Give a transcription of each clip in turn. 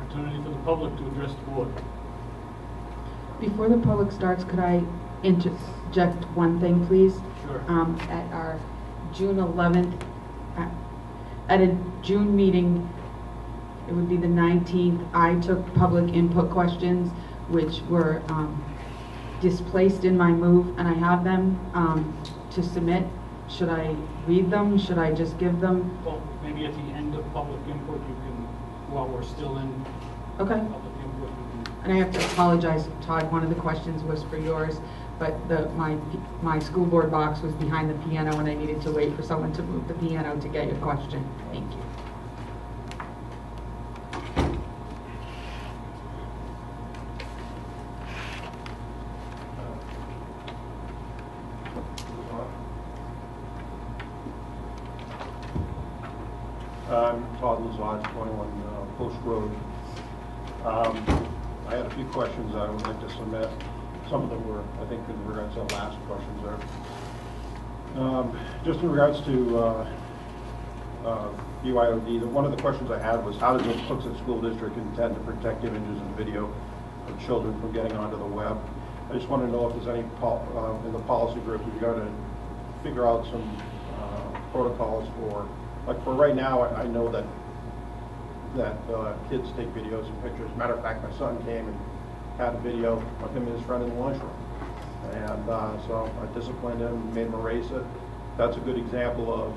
opportunity for the public to address the board. Before the public starts, could I interject one thing, please? Sure. At our June 11th, at a June meeting, it would be the 19th, I took public input questions which were displaced in my move, and I have them to submit. Should I read them? Should I just give them? Well, maybe at the end of public input, you can, while we're still in Okay. public input, you can. And I have to apologize, Todd, one of the questions was for yours, but my school board box was behind the piano and I needed to wait for someone to move the piano to get your question. Thank you. I'm Todd Lazard, 21 Post Road. I had a few questions I would like to submit. Some of them were, I think, in regards to the last questions there. Just in regards to BYOD, one of the questions I had was, how does the Hooksett School District intend to protect images and video of children from getting onto the web? I just want to know if there's any in the policy group, we've got to figure out some protocols for, like for right now, I know that kids take videos and pictures. Matter of fact, my son came and had a video of him and his friend in the lunchroom. And so I disciplined him, made him erase it. That's a good example of,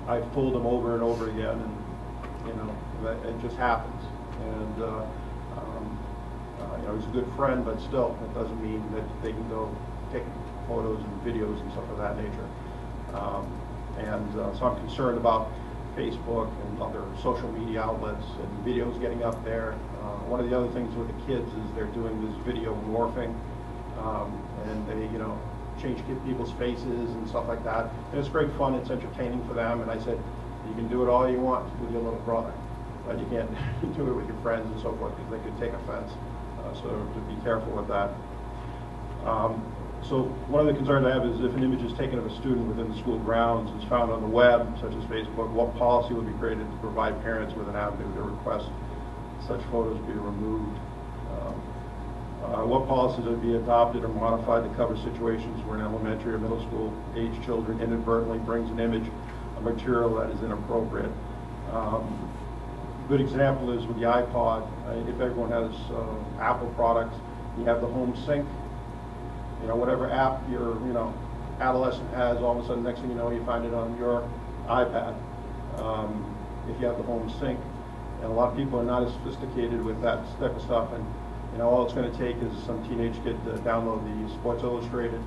I've told him over and over again, and you know, that it just happens. And you know, he's a good friend, but still, it doesn't mean that they can go take photos and videos and stuff of that nature. So I'm concerned about Facebook and other social media outlets and videos getting up there. One of the other things with the kids is they're doing this video morphing, and they, you know, change people's faces and stuff like that. And it's great fun, it's entertaining for them. And I said, you can do it all you want with your little brother, but you can't do it with your friends and so forth, because they could take offense. So to be careful with that. So one of the concerns I have is if an image is taken of a student within the school grounds is found on the web, such as Facebook, what policy would be created to provide parents with an avenue to request such photos be removed? What policies would be adopted or modified to cover situations where an elementary or middle school age children inadvertently brings an image of material that is inappropriate? Good example is with the iPod. If everyone has Apple products, you have the home sync. You know, whatever app your adolescent has, all of a sudden, next thing you know, you find it on your iPad. If you have the home sync, and a lot of people are not as sophisticated with that type of stuff, and you know, all it's going to take is some teenage kid to download the Sports Illustrated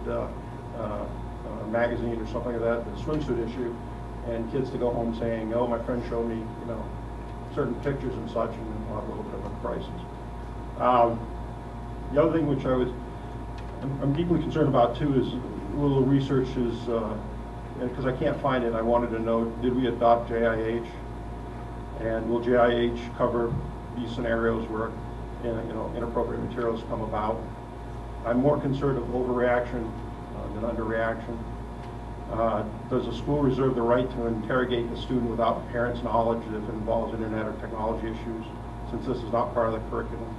magazine or something like that, the swimsuit issue, and kids to go home saying, "Oh, my friend showed me, you know, certain pictures and such," and then we'll have a little bit of a crisis. The other thing which I'm deeply concerned about too is a little research is, because I can't find it, I wanted to know, did we adopt JIH? And will JIH cover these scenarios where inappropriate materials come about? I'm more concerned of overreaction than underreaction. Does the school reserve the right to interrogate the student without parents' knowledge if it involves internet or technology issues, since this is not part of the curriculum?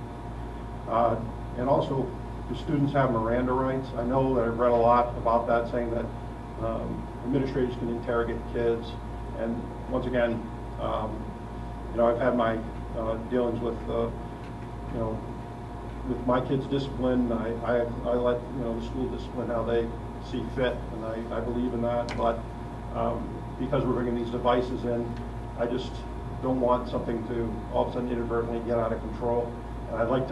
And also, do students have Miranda rights? I know that I've read a lot about that, saying that administrators can interrogate kids. And once again, I've had my dealings with, with my kids' discipline. I let the school discipline how they see fit, and I believe in that. But because we're bringing these devices in, I just don't want something to all of a sudden inadvertently get out of control. And I'd like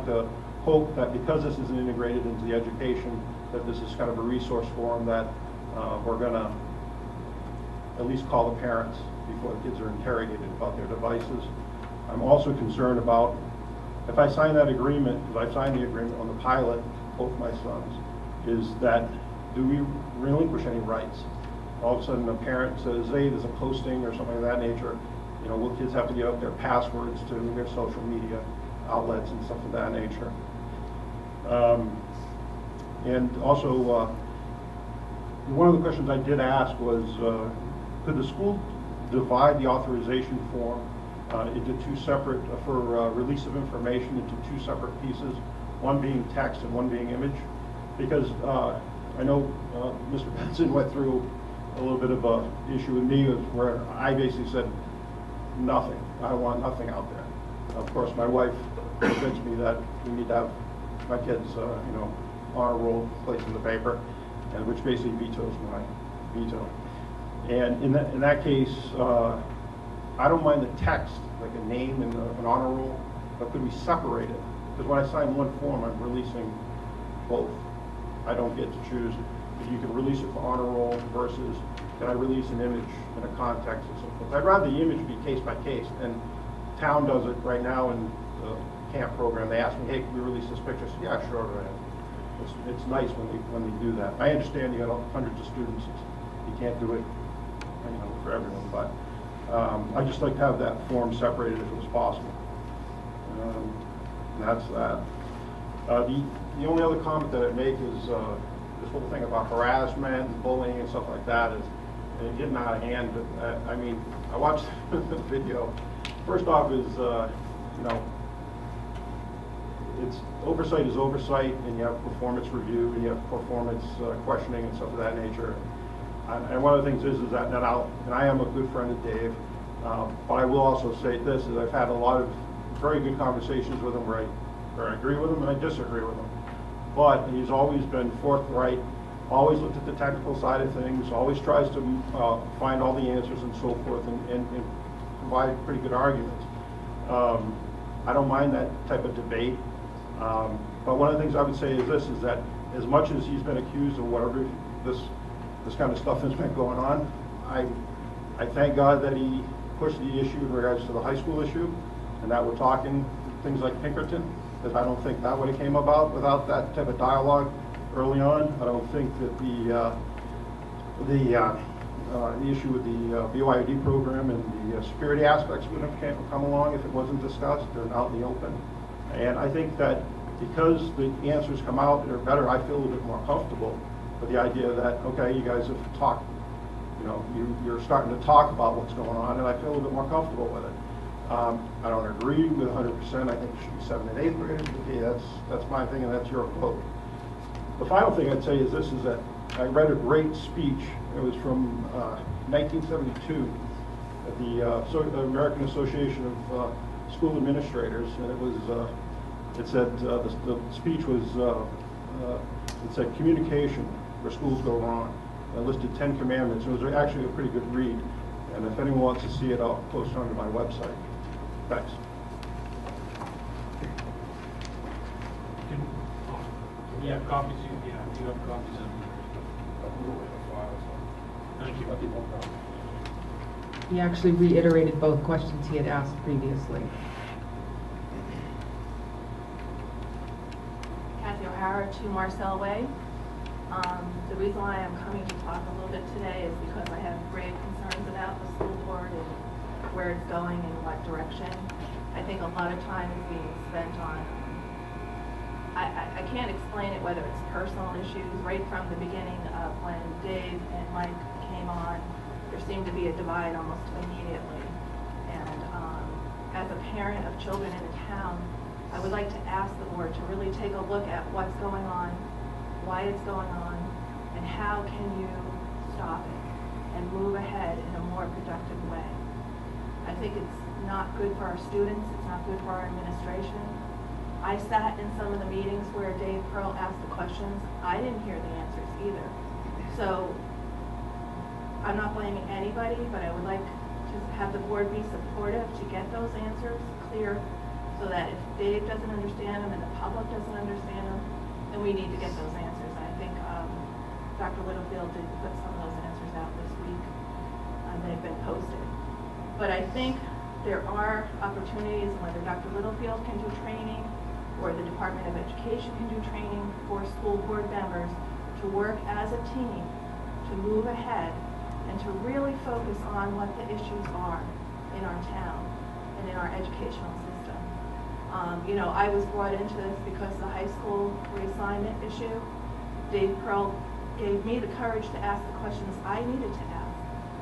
to hope that because this isn't integrated into the education, that this is kind of a resource for them, that we're going to at least call the parents before the kids are interrogated about their devices. I'm also concerned about, if I sign that agreement, because I signed the agreement on the pilot, both my sons, is that do we relinquish any rights? All of a sudden a parent says, hey, there's a posting or something of that nature, will kids have to give up their passwords to their social media outlets and stuff of that nature? And also, one of the questions I did ask was, could the school divide the authorization form into two separate, for release of information into two separate pieces, one being text and one being image. Because I know Mr. Benson went through a little bit of a issue with me where I basically said nothing. I want nothing out there. Of course, my wife convinced me that we need to have my kids, honor roll placed in the paper, and which basically vetoes my veto. And in that case, I don't mind the text, like a name and an honor roll, but could we separate it? Because when I sign one form, I'm releasing both. I don't get to choose if you can release it for honor roll versus can I release an image in a context and so forth. I'd rather the image be case by case, and town does it right now in the camp program. They ask me, hey, can we release this picture? I said, yeah, sure, go ahead. It's nice when they do that. I understand you got hundreds of students. You can't do it, for everyone, but I'd just like to have that form separated if it was possible. And that's that. The only other comment that I'd make is this whole thing about harassment and bullying and stuff like that is getting out of hand. But I mean, I watched the video. First off is, it's oversight is oversight, and you have performance review, and you have performance questioning and stuff of that nature. And one of the things is that, and I am a good friend of Dave, but I will also say this, is I've had a lot of very good conversations with him where I agree with him and I disagree with him. But he's always been forthright, always looked at the technical side of things, always tries to find all the answers and so forth, and provide pretty good arguments. I don't mind that type of debate. But one of the things I would say is this, is that as much as he's been accused of whatever this kind of stuff has been going on, I thank God that he pushed the issue in regards to the high school issue, and that we're talking things like Pinkerton, because I don't think that would have came about without that type of dialogue early on. I don't think that the issue with the BYOD program and the security aspects would have come along if it wasn't discussed and out in the open. And I think that because the answers come out that are better, I feel a little bit more comfortable with the idea that, okay, you guys have talked, you're starting to talk about what's going on, and I feel a little bit more comfortable with it. I don't agree with 100%. I think it should be 7th and 8th graders. Okay, that's my thing, and that's your vote. The final thing I'd say is this, is that I read a great speech. It was from 1972 at the American Association of School Administrators, and it said the speech was it said communication where schools go wrong. I listed 10 commandments. It was actually a pretty good read, and if anyone wants to see it, I'll post it onto my website. Thanks. We have copies. Yeah, you have copies of Thank you. He actually reiterated both questions he had asked previously. Kathy O'Hara, 2 Marcel Way. The reason why I'm coming to talk a little bit today is because I have grave concerns about the school board and where it's going and what direction. I think a lot of time is being spent on, I can't explain it, whether it's personal issues. Right from the beginning of when Dave and Mike came on, there seemed to be a divide almost immediately. And as a parent of children in the town, I would like to ask the board to really take a look at what's going on, why it's going on, and how can you stop it and move ahead in a more productive way. I think it's not good for our students, it's not good for our administration. I sat in some of the meetings where Dave Pearl asked the questions. I didn't hear the answers either. So I'm not blaming anybody, but I would like to have the board be supportive to get those answers clear, so that if Dave doesn't understand them and the public doesn't understand them, then we need to get those answers. And I think Dr. Littlefield did put some of those answers out this week, and they've been posted. But I think there are opportunities, whether Dr. Littlefield can do training or the Department of Education can do training for school board members to work as a team to move ahead and to really focus on what the issues are in our town and in our educational system. I was brought into this because the high school reassignment issue. Dave Pearl gave me the courage to ask the questions I needed to ask,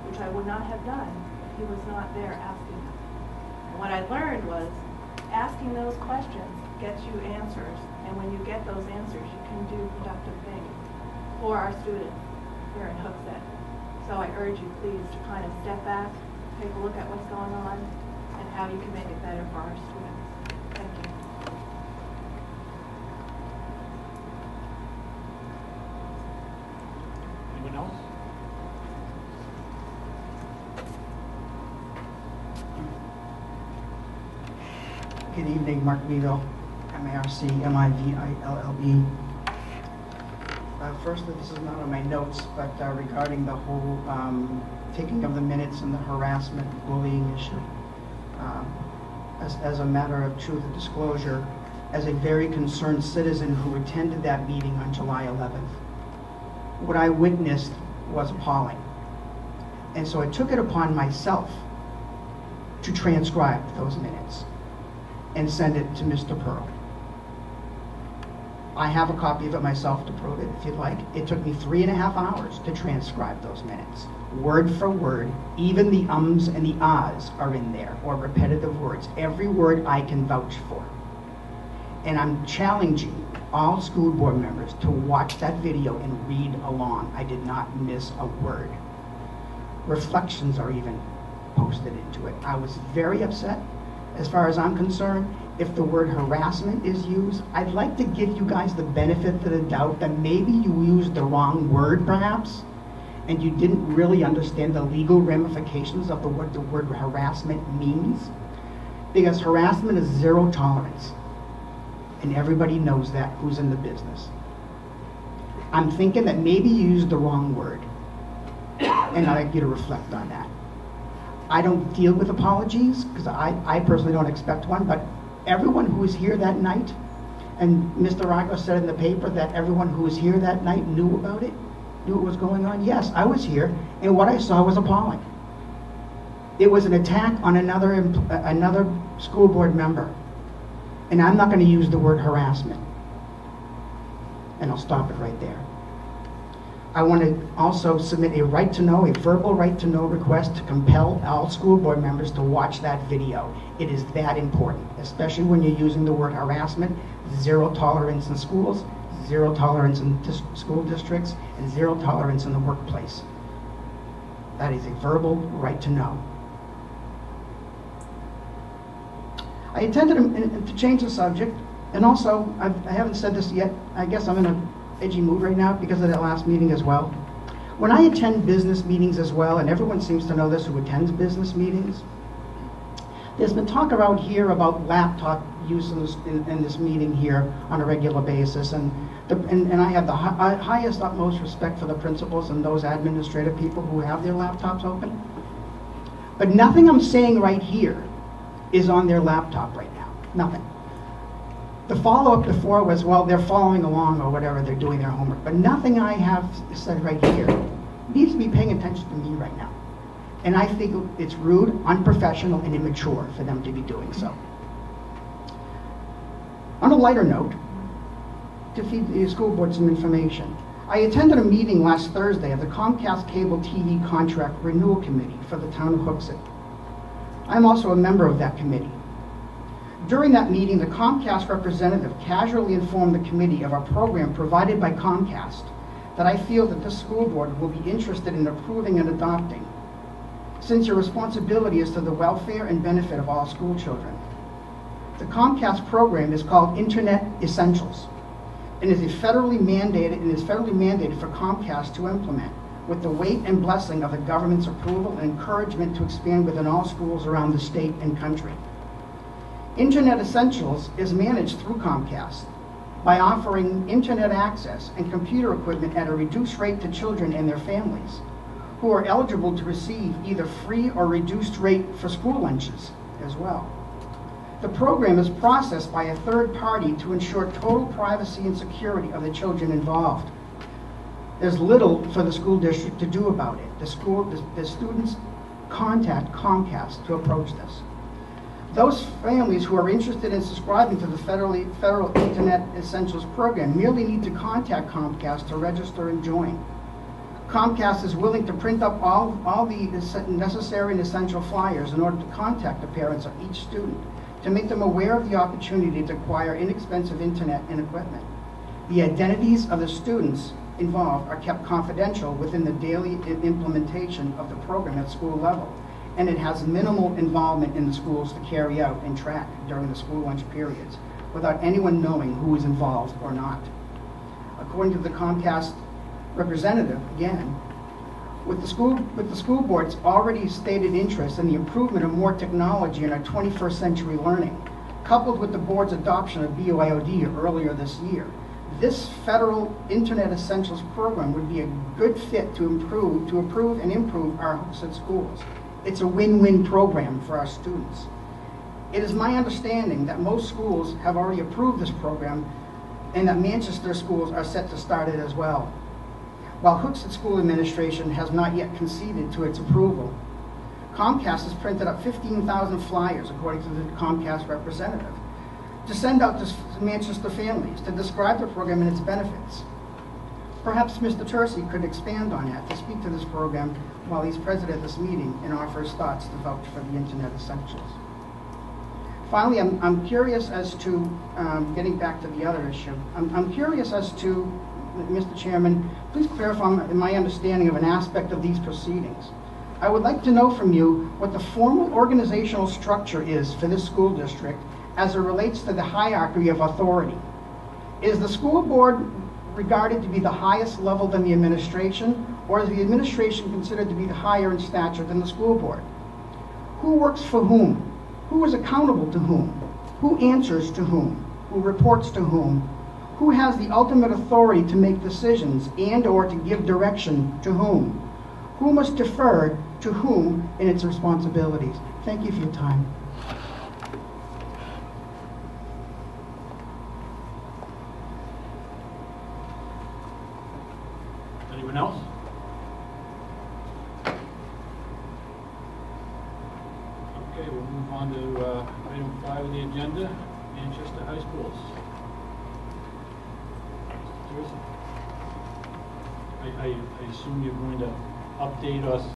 which I would not have done if he was not there asking them. And what I learned was asking those questions gets you answers. And when you get those answers, you can do productive things for our students here in Hooksett. So I urge you, please, to kind of step back, take a look at what's going on, and how you can make it better for our students. Thank you. Anyone else? Good evening, Mark Weevil, M-A-R-C, M-I-V-I-L-L-E. Firstly, this is not on my notes, but regarding the whole taking of the minutes and the harassment, bullying issue. As a matter of truth and disclosure, as a very concerned citizen who attended that meeting on July 11th, what I witnessed was appalling. And so I took it upon myself to transcribe those minutes and send it to Mr. Pearl. I have a copy of it myself to prove it, if you'd like. It took me 3.5 hours to transcribe those minutes, word for word. Even the ums and the ahs are in there, or repetitive words. Every word I can vouch for. And I'm challenging all school board members to watch that video and read along. I did not miss a word. Reflections are even posted into it. I was very upset. As far as I'm concerned, if the word harassment is used, I'd like to give you guys the benefit of the doubt that maybe you used the wrong word perhaps, and you didn't really understand the legal ramifications of what the word harassment means. Because harassment is zero tolerance. And everybody knows that who's in the business. I'm thinking that maybe you used the wrong word. And I'd like you to reflect on that. I don't deal with apologies, because I personally don't expect one, but everyone who was here that night, and Mr. Rago said in the paper that everyone who was here that night knew about it, knew what was going on. Yes, I was here, and what I saw was appalling. It was an attack on another school board member. And I'm not going to use the word harassment. And I'll stop it right there. I want to also submit a right to know, a verbal right to know request to compel all school board members to watch that video. It is that important, especially when you're using the word harassment. Zero tolerance in schools, zero tolerance in school districts, and zero tolerance in the workplace. That is a verbal right to know. I intended to change the subject, and also, I haven't said this yet, I guess I'm in an edgy mood right now because of that last meeting as well. When I attend business meetings as well, and everyone seems to know this who attends business meetings, there's been talk around here about laptop use in this meeting here on a regular basis, and I have the highest, utmost respect for the principals and those administrative people who have their laptops open. But nothing I'm saying right here is on their laptop right now. Nothing. The follow-up before was, well, they're following along or whatever, they're doing their homework. But nothing I have said right here needs to be paying attention to me right now. And I think it's rude, unprofessional, and immature for them to be doing so. On a lighter note, to feed the school board some information, I attended a meeting last Thursday of the Comcast Cable TV Contract Renewal Committee for the town of Hooksett. I'm also a member of that committee. During that meeting, the Comcast representative casually informed the committee of a program provided by Comcast that I feel that this school board will be interested in approving and adopting, since your responsibility is to the welfare and benefit of all school children. The Comcast program is called Internet Essentials and is federally mandated for Comcast to implement, with the weight and blessing of the government's approval and encouragement to expand within all schools around the state and country. Internet Essentials is managed through Comcast by offering internet access and computer equipment at a reduced rate to children and their families, who are eligible to receive either free or reduced rate for school lunches as well. The program is processed by a third party to ensure total privacy and security of the children involved. There's little for the school district to do about it. The students contact Comcast to approach this. Those families who are interested in subscribing to the federal Internet Essentials program merely need to contact Comcast to register and join. Comcast is willing to print up all the necessary and essential flyers in order to contact the parents of each student to make them aware of the opportunity to acquire inexpensive internet and equipment. The identities of the students involved are kept confidential within the daily implementation of the program at school level, and it has minimal involvement in the schools to carry out and track during the school lunch periods without anyone knowing who is involved or not. According to the Comcast representative, again, with the school board's already stated interest in the improvement of more technology in our 21st century learning, coupled with the board's adoption of BYOD earlier this year, this federal Internet Essentials program would be a good fit to improve and improve our Hooksett schools. It's a win-win program for our students. It is my understanding that most schools have already approved this program and that Manchester schools are set to start it as well, while Hooksett School Administration has not yet conceded to its approval. Comcast has printed up 15,000 flyers, according to the Comcast representative, to send out to Manchester families to describe the program and its benefits. Perhaps Mr. Tercey could expand on that to speak to this program while he's present at this meeting and offer his thoughts to vouch for the Internet Essentials. Finally, I'm curious as to, getting back to the other issue, I'm curious as to, Mr. Chairman, please clarify my understanding of an aspect of these proceedings. I would like to know from you what the formal organizational structure is for this school district as it relates to the hierarchy of authority. Is the school board regarded to be the highest level in the administration, or is the administration considered to be higher in stature than the school board? Who works for whom? Who is accountable to whom? Who answers to whom? Who reports to whom? Who has the ultimate authority to make decisions and or to give direction to whom? Who must defer to whom in its responsibilities? Thank you for your time. Anyone else? Okay, we'll move on to item 5 of the agenda, Manchester High Schools. Mr. Tercey. I assume you're going to update us